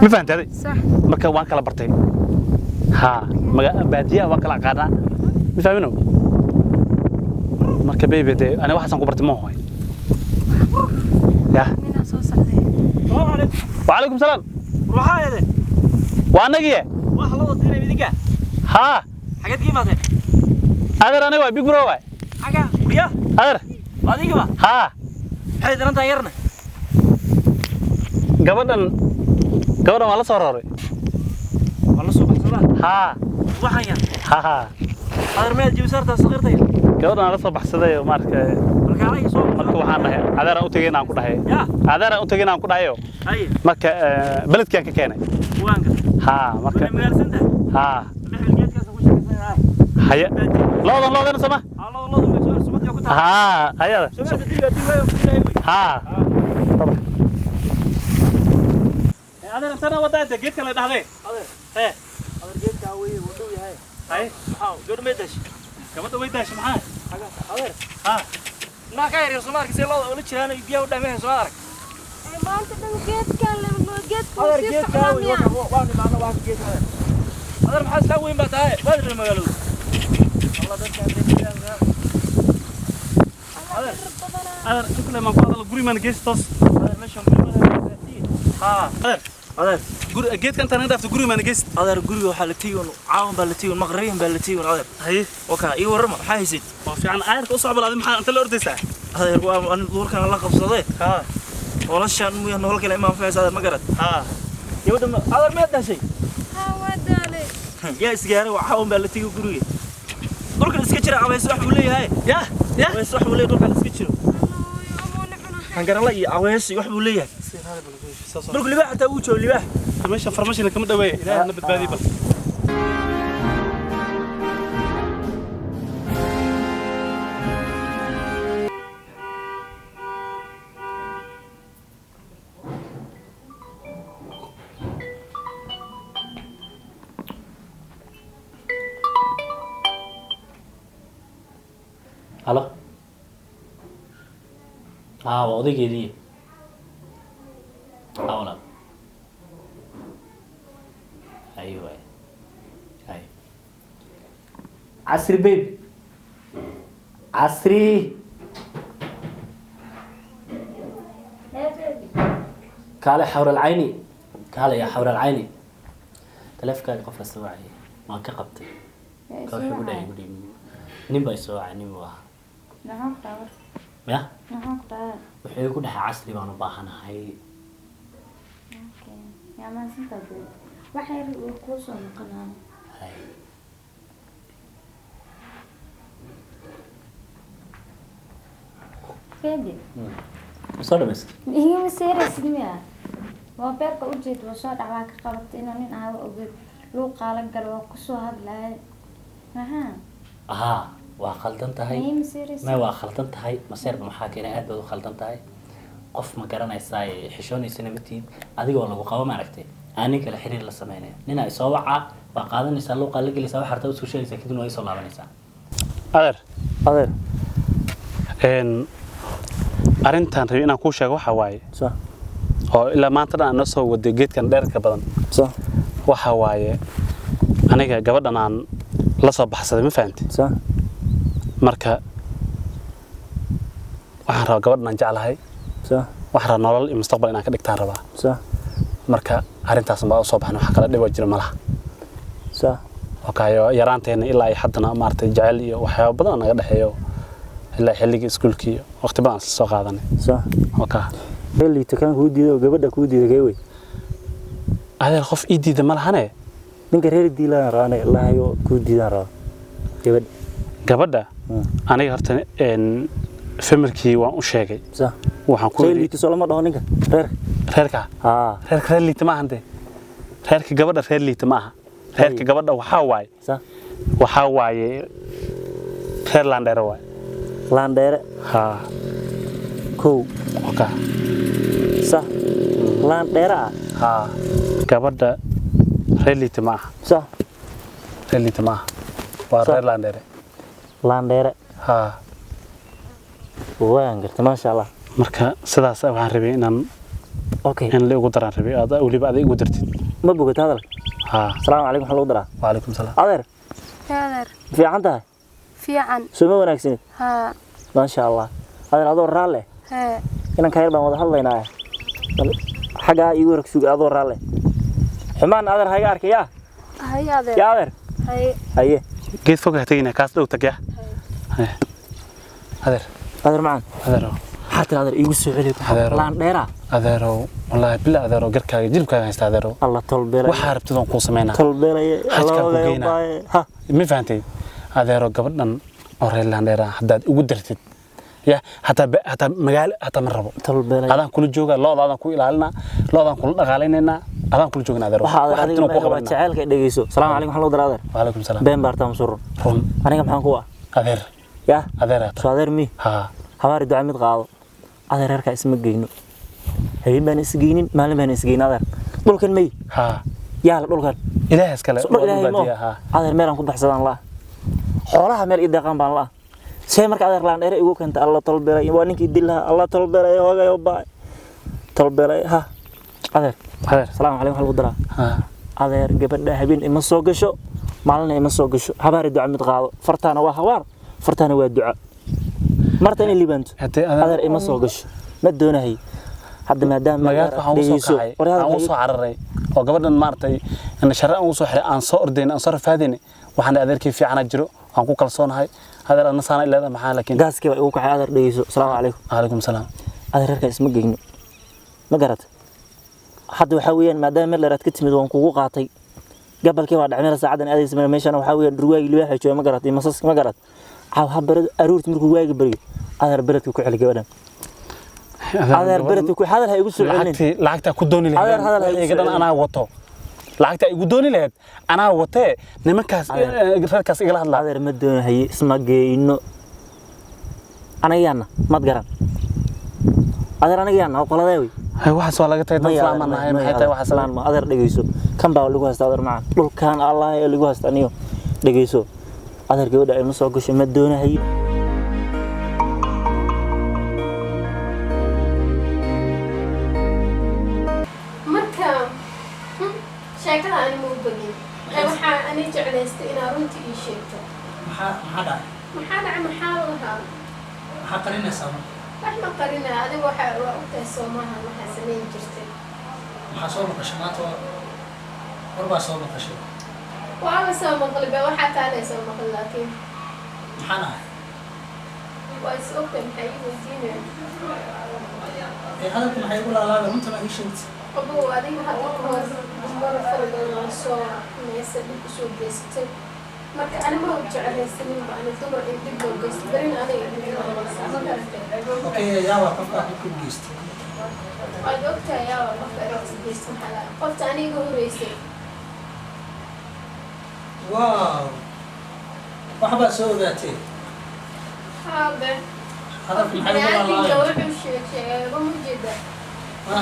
ما فهمت هذه صح marka waan kala bartay ha baadiya waan kala qaadna ma fahmino marka baby de ana waxaan ku bartay ma hoy ya mina soo socday wa alaykum salaam ruuxa ayade waa anagiye wax la wadiinay idinka ha xageed kiimaatay adeer aniga waa big bro waay xaga biya adeer adiga ba ha waxay darantaa yarna gabadhan waa la soo rooray wala soo baxsada ha waxan yar ha adeer meel jibsarta saqiirtay gabadhan la soo baxsaday marka marka soo marka waxaan dhahay adeer aan u tagay inaan ku dhahay ya adeer aan u tagay inaan ku dhahayo ay marka beledkan ka keenay waanka ha marka magaalsanta ha geedkaas ku shaqeynaa haya loodan sama الله ما سمعت يا كنت ها هيا سمعت دي ها هذا انت وداته جيت كلا دحدي هذا ايه هذا جيت كاوي ودو yahay hay maxaa gor meedash gabadha way daashay maxaa hada ha na ka yar Soomaaliga si loo wala jiraan biyo u dhameeyay soo arag maanta dhan geedkan la geedku hada geed kaawi waa ni maana waa geed hada hada maxaa iska weyn baa tahay badr magaalada الله dadka هذا انت لما قاعد الغري من جيستوس هذا ماشي ها هذا جيت كنت انا دافت غري من جيست هذا غري waxa la tiiyo caawin baa la tiiyo maqriin baa la tiiyo hada hay waka ii warama waxa haysid oo fiican aayarka u socbalaad maxaa inta la ordaysaa hada waa an duurkan la qabsaday ha wala shan mu nolol kale imaan faysada ma garad ha yawada hada ma dashay ha wadaale yaa isgaaray waxa caawin baa la tiiyo guriga dulkan iska jira aweys wax uu leeyahay ya aweys wax uu leeyahay dulkan iska jiro kan garala iyo aweys wax uu leeyahay dulku libaax ta uu joogo libaax meesha farmashiina kama dhaweey ilaahay na badbaadi bal halo waa odaygeedii walaal aywa ay casri babe casri kaale xawr alcayni kaale ya xawr alcayni taleefkaaga qof kasta wacay waan ka qabtay ka wuxuu ku dhahay gudhi nin baa soo wacay nin waa ya wuxuu ku dhahay casri baan u baahanahay يا ما سنت أقول واحد يقوس القناة هاي فادي صار بس هي مسيرة سلمية وبيرك وجد وصار عواك قربت إنه نين عاو أقول لو قالك قالوا قصوا هذا ها وخلطن تهاي هي مسيرة ما وخلطن تهاي مسير بمحاكينا أد بدو خلطن تهاي qof ma garanaysaa xishoonaysan matiid adigoo lagu qabo ma aragtay aanin kala xiriir la sameeyay nina ay soo waca waa qaadanaysaa loo qala gelaysaa waxa harta isku sheegaysaa kadib way soo laabanaysaa adeer arintan rabi inaan ku sheego waxa waaye soo oo ilaa maanta aan soo waday geedkan dheerka badan soo waxa waaye aniga gabadhan aan la soo baxsaday ma fahanti soo marka waxaan rabaa gabadhan aan jeclahay waxra nolol iyo mustaqbal inaan ka dhigtaan rabaa marka arintaas baa soo baxnay waxa kala dhib jira malaha okay yaraanteena ilaa ay haddana maartay jacayl iyo waxyaabo badan naga dhaxeeyo ilaa xilliga iskuulkii waqti badan soo qaadanay okay xilli takan ku diido gabadha ku diiday way adeer qof ii diiday malahane ninka reer diilaan raana ilaahay ku diidan raa gabadha aniga horta familkii waan u sheegay waxaan ku leeyahay soo lama dhaho ninka reerka reer liita ma ahante reerka gabadha reer liita ma aha reerka gabadha waxa waaye reer landheere waay landheere ha ko oka sa landheere ha gabadha reer liita ma aha reer liita ma aha waa reer landheere ha waan gartay ma sha Allah marka sidaas waxaan rabay inaan اوكي in la ugu daran rabay aad waliba aad igu dartid ما بقيت هذا ha السلام عليكم حلو درا waalaikum salaam adeer هذا في عنده fiican سوما wanaagsan ها ما شاء الله adeer adoo raale ها inaan ka yar baan wada hadlaynaa xaga igu ragsuga adoo raale xumaan adeer hayga arkaya هيا هذا ya adeer هي haye geed fog ha tagina kaas dhow tag ya adeer adeer macaan adeero xataa adeer igu soo celi Adeero. laan dheera adeero wallahi bila adeero garkaaga jilbkaaga haysta adeero alla tolbeelay waxa rabtidon ku sameynaa tolbeelay Xajka ku alla geynaa. baaye ha ma fahantay adeero gabadhan oo reer landheera haddaad ugu dartid ya hataa magaalo hataa ma rabo tolbeelay adaan kula jooga loodaadan ku ilaalina loodaan kula dhaqaalaynayna adaan kula joogna adeero waxa adeer adiga ku ma qabanaa jaceelka dhageyso salaam calaykum xallo dara adeer waalaikum salaam been baarta masur run aniga maxaan ku ah adeer ya adeer soo adeer mi ha habaar duca mid qaado adeer herka isma geyno habeen baan isgeynin maalin baan isgeynin adeer dhulkan may ha yaa dhulkan ilaahay iskale dhul ilaahay mo ha adeer meel aan ku baxsadaan la xoolaha meel ii deeqan baan la see marka adeer laan dheere igu keenta alla tolbeelay waa ninkii dilaha alla tolbeelay hoogayo baa tolbeelay ha adeer adeer salaam calaykum xallo dara ha adeer gabadha habeen ima soo gasho maalin ima soo gasho habaar duca mid qaado fartaana waa habaar fartaana waa duca marta in libanto hadee adeer ima soo gasho ma doonahay hadda maadaama magaalka waxaan u soo kacay aan u soo cararay oo gabadhan maartay in sharci aan u soo xiray aan soo ordayn aan soo rafaadin waxaan adeerkii fiicana jiro aan ku kalsoonahay adeer ana saana ilaa maxaa laakiin gaaskii waa igu kacay adeer dhageyso salaamu calaykum waalaikum salaam adeer herka isma geyno ma garat hadda waxa weeyaan maadaama meel dheeraad ka timid waan kugu qaatay gabalkii waa dhacmeel saacadan aadaysa meeshana waxa weeyaan durwaagi libaaxa jooga ma garat masas ma garat caaw habarad aruurti markuu waagi bariyo adeer beredka ku xil gabadhan adeer beredka ku hadal ha igu soo celin lacagta ku dooni lahayd Adeer, hadal ha igu soo iga anaa wato lacagta igu dooni lahayd anaa watee nimankaas reerkaas igala hadlaa adeer ma doonahay isma geyno anayaana mad garan adeer anayaana qoladee wey hay waxaas waa laga tagay dad islaam aan nahay maxay tahay waxaas ma adeer dhageyso kan baa lagu haystaa adeer macaan dhulkan allah ee lagu haystaa aniyo dhageyso adeer gabadha ilma soo gasho ma doonahay marka sheekada aan ma u bagin waxaa ani jeclaystay inaa runtii ii sheegto maxaa dhacay maxaa dhacay maxaa lahaa maxaa qarinaysaa marka wax ma qarina adiga waa ogtahay soomaha waxaa samayn jirtay maxaa soo maqashay maanta warbaa soo maqashay waaba soo maqli ba waxaa taanay soo maqli laakiin maxaan ahay waa is ogtahay maxay ii weydiinaya hadalka maxay igu laalaabay runta ma ii sheegtay abow adiga hadda ka hor dumar fara badan oo soo meesa dhib usoo geystay marka anima u jeclaysanin ba ani dumar in dib loo geysto berin aniga okay yaa waa qofka ku geystay waad ogtahay yaa qofka eragsi geysta maxaa qofta aniga horeysay wow waxbaa soo ogaatay haabe hadalka maxay igu biniaadinka laalaabay wuxuu sheegay ma jeeda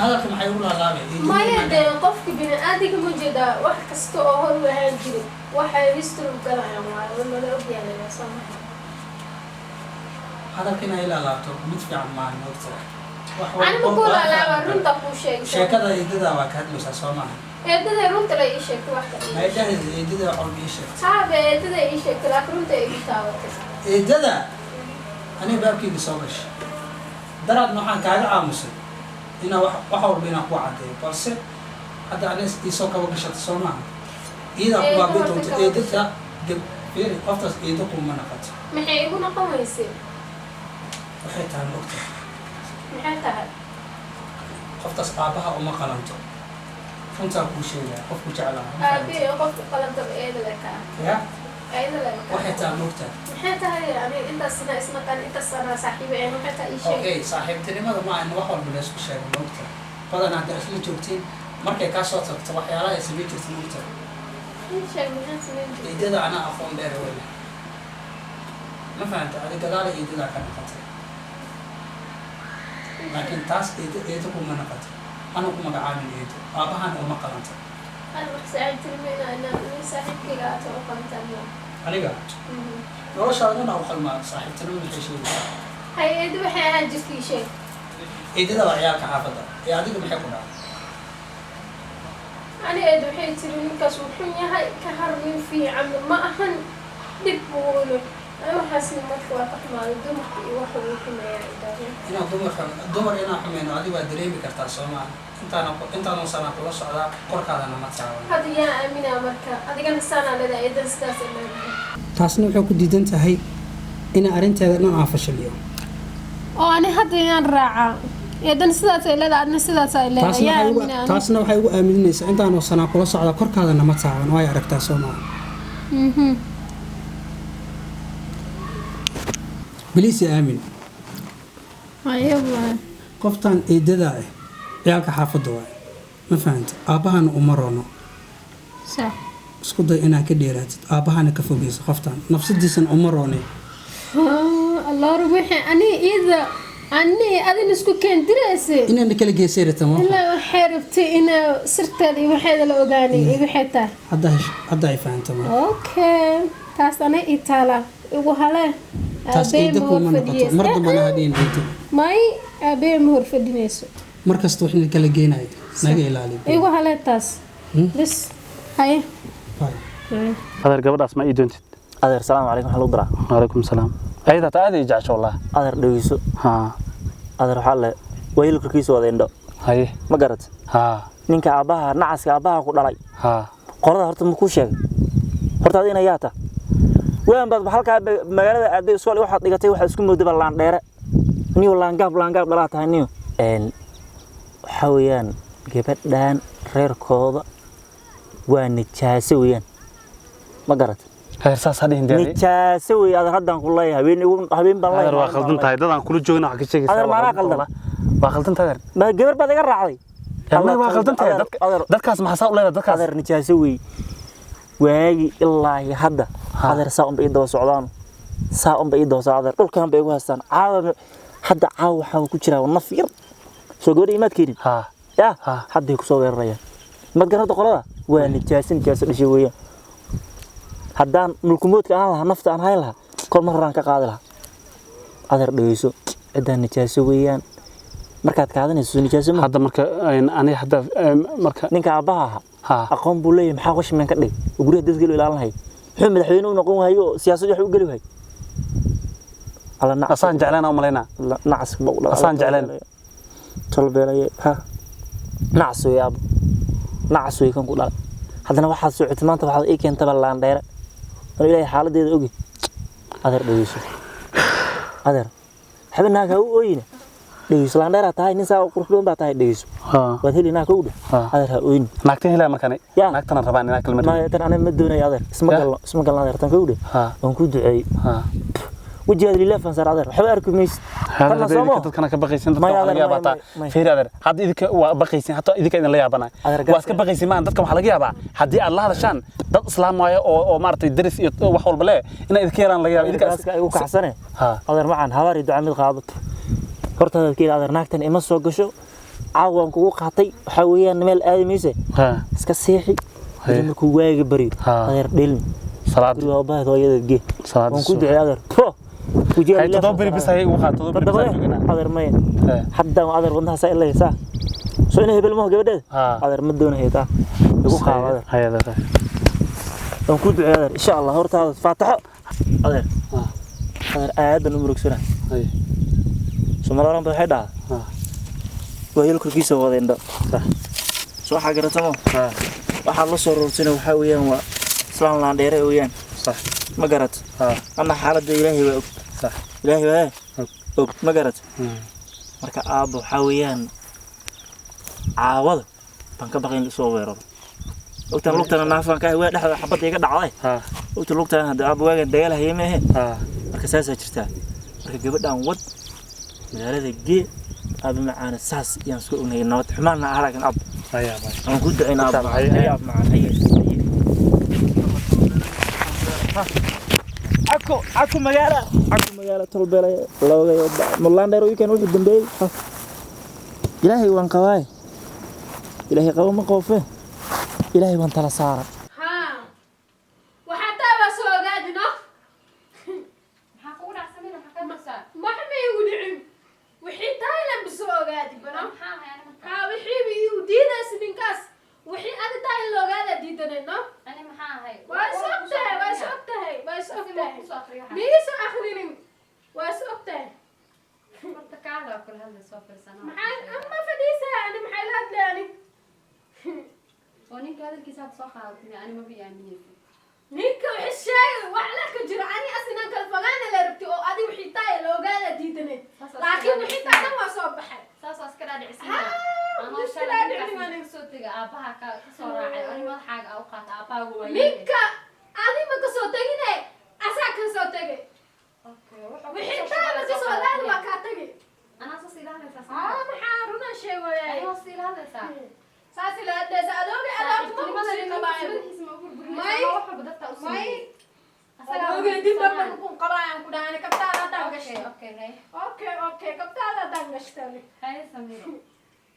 hadalka maxay igu laalaabay maya dee qofka biniaadinka ma jeeda wax kasta oo hor u ahaan jiray waxay history u galayaan waayo nala ogyahay soo maha hadalka inay laalaabto mid fiican maahan moogtahay anima ku laalaaba runta kuu sheegay sheekada eedada waa ka hadlaysaa soo maaha eedada runta la ii sheegtay wax kale eedada eedada waxba ii sheegtay haabe eedada ii sheegtay laakiin runta ay ii taabatay eedada aniga baabkeyga soo gashay daraadna waxaan kaaga aamusay inaa wax walba inaan ku caddeeyo balse hadda anis iisoo kaba gashata soo maaha iyadaa ku baabi doonto eedada fiiri qoftaas eedo kuma naqato maxay igu noqon weysay waxay tahay mogta maxay tahay qoftaas aabaha uma qalanto runtaa kuu sheegaya qofku jeclaa aabe qofka qalantaba eeda le kaa ya eeda le waxay tahay mogta maxay tahay aniga intaasna isnaqan intaasna saaxiibo een waxay tahay ii sheeg okay saaxiibtinimada ma ayna wax walba la isku sheego mogta badan hadda isla joogtiin markay kaa soo tagto waxyaalaha ay samayn jirta mogta ii sheeg maxaa samayn jirtay eedada anaa aqoon dheer weyna ma fahanta adi gadaala eedadaa ka naqatay laakiin taas eedo kuma naqato ana ku magacaabin eedo aabahan uma qalanta ana wax saaxiibtinimo inaan saaxiibkayga aata u qalantaa aniga noloshaadana u qalmaa saaxiibtinimo maxay sheegaysaa hay eedo waxay ahaan jirtay ii sheeg ciidada waa ciyaalka xaafadda ee adiga maxay ku dhacay ani eed waxay tiri ninkaas wuxuu yahay ka harmin fiican ma ahan dhib buuna waxaasna marka waa ka xumaaday dumarka iyo waxa uu xumeeyaa idaahin inaan dumar inaan xumeyno adiga waa dareemi kartaa soo maaha intaanu sana kula socdaa korkaadana ma taaban hadda yaa aaminaa marka adigana saanaa leedahay eedan sidaas ay leedahay taasna waxay ku diidan tahay inay arrinteeda dhan aan fashiliyo oo ani hadda inaan raacaa eedan sidaas ay leedahay adna sidaas ay leedahay yaa aaminaa taasna waxay ugu aaminaysaa intaanu sana kula socdaa korkaadana ma taaban way aragtaa soo maaha بليس يا آمين أيوة قفتان إيدادا عيالك حافظة واي ما فهمت أباهن أمرنا صح اسكو داي إنا كديرات أباهن كفوقيس قفتان نفس الديسن أمروني الله ربحي أني أذن اسكو كان دراسي إنا نكلا جيسيرة تمام لا حربتي إنا صرت لي وحيد الأوغاني وحيتها هذا يفهم تمام أوكي تاس أنا إيطالا وهلا taas eeda kuma noqoto mar dambana hadeen inta may abe muhur fadinayso markasta wax kala geenay naga ilaaliyo igu haleetaas bas hay adeer gabadhaas ma ii doontid adeer salaam calaykum waxa lagu diraa waalaikum salaam ayda ta adeey jacasho wallah adeer dhageyso ha adeer waxa la wayl korkiisa wada indho haye ma garat ha ninka aabaha nacaska aabaha ku dhalay ha qorada horta ma ku sheegay horta adina yaata waan bad halka magaalada aaday soo waxaad dhigatay waxa isku moodaba laan dheere niyo laan gaab dhalaa tahay niyo waxa weeyaan gabadhan reerkooda waa nijaaso weeyaan ma garat heersaas hadin deeray nijaaso weey aad haddan ku leeyahay habeen baan leeyahay waa qaldan tahay dadaan kula joogna wax ka sheegaysaa adeer maana qaldan waa qaldan tahay ma gabar baad iga raacday ama waa qaldan tahay dadkaas maxaa u leeyahay dadkaas adeer nijaaso weey waagi ilaa hadda adeer saa unba idoo socdaan saa unba idoo socdaan dhulkan bay ugu haystaan caawa hadda caawa waxa ku jira naf yar soo goori imaad keenin ha ya hadda ku soo weerarayaan mad garada qolada waa nijaasin dhashay weeyaan haddaan mulkumoodka aan lahaa nafta aan hayn lahaa kol mar horaan ka qaadi lahaa adeer dhageyso cidaan nijaaso weeyaan markaad qaadanayso nijaaso ma hadda marka ani hadda marka ninka aabaha aqoon buu leeyahay maxaa qashman ka dhig guriga dadka ilaalinay wuxuu madaxweyne u noqon waayo siyaasadda wax u gali waay ala nac asaan jeclaan oo maleena nacs buu dhalay asaan jeclaan tolbeelay ha nacs yaab nacs way kan ku dhalay haddana waxaad socotay maanta waxaad ii keentay balaan dheere oo ilaahay xaaladeeda ogi adeer dhageyso adeer xabnaaga u ooyina dhageyso laan dheera tahay nin saa qurux badan baa tahay dhageyso waad helina ka udhe adeer ha ooyin naagtan helaa markan naagtan rabaan inaa kalmad ma tan ana ma doonay adeer isma galno adeer tan ka udhe waan ku duceey وجهي لله فانصار هذا حوار كميس هذا dadka kana ka baqaysan dadka waxa laga yaabaa fiir adeer hadda idinka waa baqaysan hatta idinka idin la yaabana waa iska baqaysan maan dadka waxa laga yaabaa hadii aad la hadashaan dad islaamaya oo maartay daris iyo wax walba leh inay idinka yaraan laga yaabo idinka ay u kaxsane adeer macaan hawaari duca mid qaado horta dadkii adeer naagtan ima soo gasho caawan kugu qaatay waxa weeyaan meel aadamayse iska seexi markuu waaga bariyo adeer dhelin salaad waa baad hooyada gee salaad ku ducay adeer وجاي تدبر بس هي وقعت تدبر بس هذا ما حتى هذا ودنها سائل لي سا سو انه هبل ما قبل هذا ما دون هيتا يقول قاع هذا هذا ونكون هذا ان شاء الله هورت هذا فاتحه هذا هذا عاد نمرك سنه اي سمران بحدا ويل كركيسه ودين صح سو حاجه تمام waxa la soo roorsinay waxa weeyaan waa islaan laan dheere weeyaan صح ما قرأت أنا حالة إلهي وأب صح إلهي وأب أب ما قرأت مركا أبو حاويان عاوض بانك بقين لصوبيرو وقت لوقت أنا نافع كه واحد حبط يقعد عليه وقت لوقت أنا هذا أبو واحد دياله هي ما هي مركا ساسة شرتها مركا جبت عن ود من هذا الجي أبو معانا ساس ينسكو إنه نوت حملنا على كن أب هيا أنا كنت عين أب هيا معنا هيا عكو مجالة تربية لو مولان دايرو يمكن وحده دنبي إلهي وان قواي إلهي قوي ما قوفه إلهي وان تلا صار ها وحتى بس وقعدنا حقونا عسمينا حكا مسا ما حمي يقولعن وحيد هاي لم بسوا soo fiirsana ما فديسة أنا محلات لاني ونينك هذا الكيسات soo qaadatay ani ma biyaamiyay نيك وحشاي وعلى كجرا أنا أصلا كالفلانة اللي ربتي أو أدي وحيتاي لو قاعدة ديتني لكن وحيتاي أنا ما صوب بحر saas askara dhicina ana shalay ma soo taga aabaha ka soo raacay ani madaxaaga u qaata aabaagu waa نيك أدي ما كسوتيني أساك كسوتيني okay وحيتاي ما كسوتيني ما كاتيني أنا أصلي لها نفس محارونا شيء وياي أيوة أصلي لها نفس ساسي لا دس أدوبي أدوبي ما بصير قبائل ماي أدوبي دي بقى بكون قبائل كده أنا كبتارة دعشت أوكي كبتارة دعشتني هاي سميرة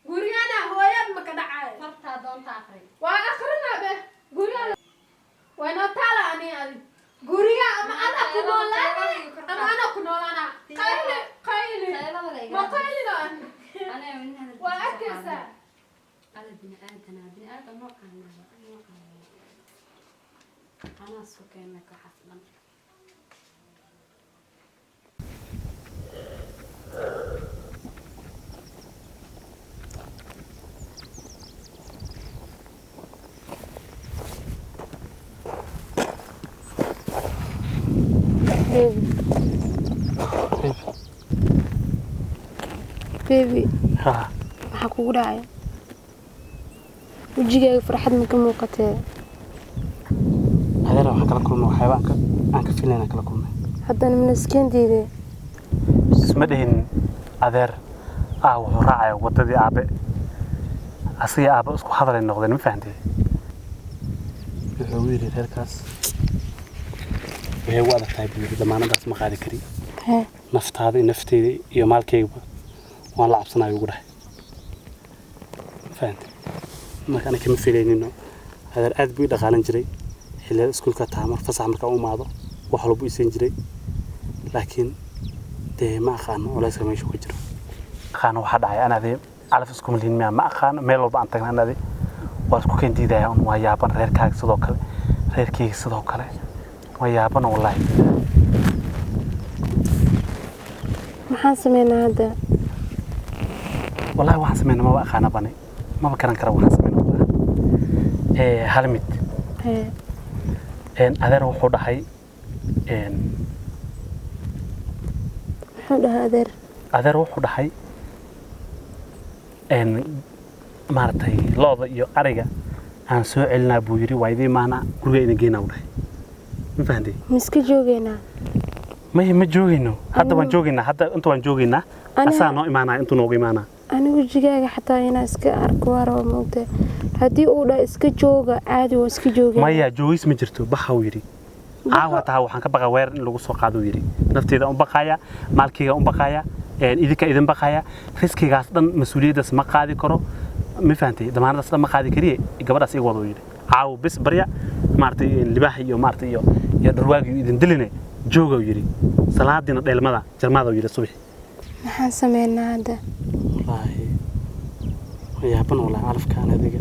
قريانا هو يد ما كده عاي فرتها دون تأخري وآخرنا به قريانا وين طالع أنا قريا أما أنا كنولاني أما أنا كنولانا قايلي ما قايلي أنا من هذا وأكسر أنا بني آدم نوع أنا سكينك حسنا بيبي ها maxaa kugu dhacay wajigaaga farxad ma ka muuqatee adeer waxaan kala kulmay waxyaaba aan ka filayna kala kulmay haddana mana iskendeedee isma dhihin adeer wuxuu raacaya wadadii aabe asiga aabe isku hadalay noqdeen ma fahantay wuxuu yiri reerkaas waxay u adag tahay buu yiri damaanadaas ma qaadi kari naftaada iyo nafteeda iyo maalkayga waan la cabsanayo ugu dhahay fahantay marka ana kama filaynino adeer aad buu dhaqaalan jiray xilliga iskuulka taamar fasax marka uu maado wax walba isan jiray laakiin dee ma aqaan culayska meesha ku jiro aqaan waxa dhacay anadii calaf isku milin ma aqaan meel walba aan tagnaa anadii waa isku keen diidaya un waa yaaban reerkaaga sidoo kale reerkayga sidoo kale waa yaaban wallahi maxaan sameynaa hadda wallahi waxaan sameynaa ma aqaan bani ma karan kara waxaan sameynaa hal mid adeer wuxuu dhahay muxuu dhahay adeer wuxuu dhahay maartay looda iyo ariga aan soo celinaa buu yiri waa idin maana guriga ina geynaa u dhahay ma fahantay miska joogeynaa ma joogeyno hadda waan joogeynaa hadda inta waan joogeynaa asaa noo imaanaa intuu noogu imaanaa anigu wajigaaga xataa inaa iska arko waa raba moogtee haddii uu dhaa iska jooga caadi waa iska joogay maya joogis ma jirto baxa uu yiri caawa taa waxaan ka baqaa weer in lagu soo qaado uu yiri nafteeda u baqaya maalkayga u baqaya idinka idin baqaya riskigaas dhan mas'uuliyadaas ma qaadi karo ma fahantay damaanadaas dhan ma qaadi kariye gabadhaas iga wada uu yiri caawa bis barya maartay libaax iyo maartay iyo dharwaagi idin diline jooga uu yiri salaadina dheelmada jarmada uu yiri subax maxaan sameynaa hadda wallaahi yaaban wallaahi calafkaan adiga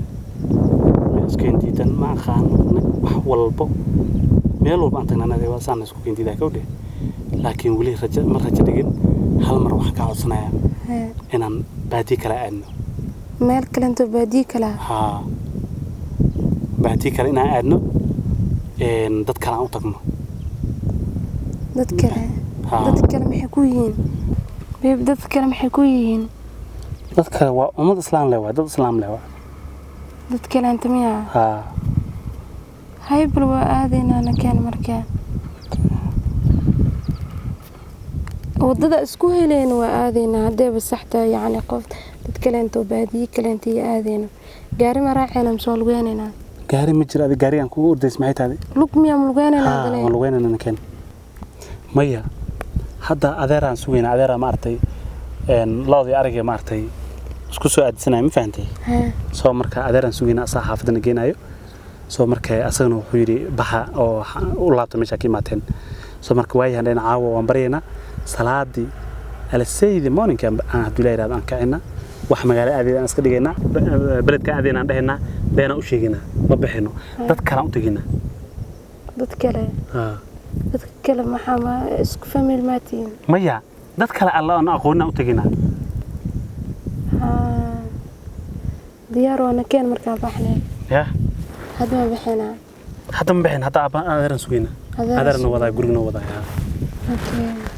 iskendiidan ma aqaano wax walbo meel walba aan tagnaa adiga waa saan isku kendiidaa ka udhe laakiin weli ma rajo dhigin hal mar waxaan ka codsanaya inaan baadiye kale aadno meel kalento baadiye kale haa baadiye kale inaan aadno dad kale aan u tagno dad kale maxay ku yihiin dad kale maxay ku yihiin dad kale waa ummad islaam leh waa dad islaam leh waa dad kale anta miyaa haa haybal waa aadaynaa nakeen markaa wadada isku helayna waa aadaynaa haddeeba saxtaa yacni qof dad kaleento baadiye kaleento iyo aadayna gaari ma raacayna masoo lugeynaynaa gaari ma jiro adi gaari aan kugu ordays maxay tahay lug miyaa ma lugeynaynaa waan lugeynaynaa nakeen maya hadda adeeraan sugeynaa adeeraa maartay loodii ariga maartay isku soo aadisanayo ma fahantay soo marka adeeraan sugeynaa asaa xaafadana geenayo soo marka asagana wuxuu yiri baxa oo u laabta meesha ka imaateen soo marka waayahan dheena caawa waan baryaynaa salaadii ala saydi morning aan haduu leeyahay aan kacina wax magaalo aadayaan iska dhigaynaa beledka aadaynaan dhahaynaa beena u sheegaynaa ma bixino dad kale u taginaa dad kale maxaa isku family maatiin maya dad kale alla aan aqoonina u taginaa diyaar waana keen markaa baxnay يا hadda ma bixina حتى ما بحين حتى أدرن سوينا أدرن وضع قرقنا وضع okay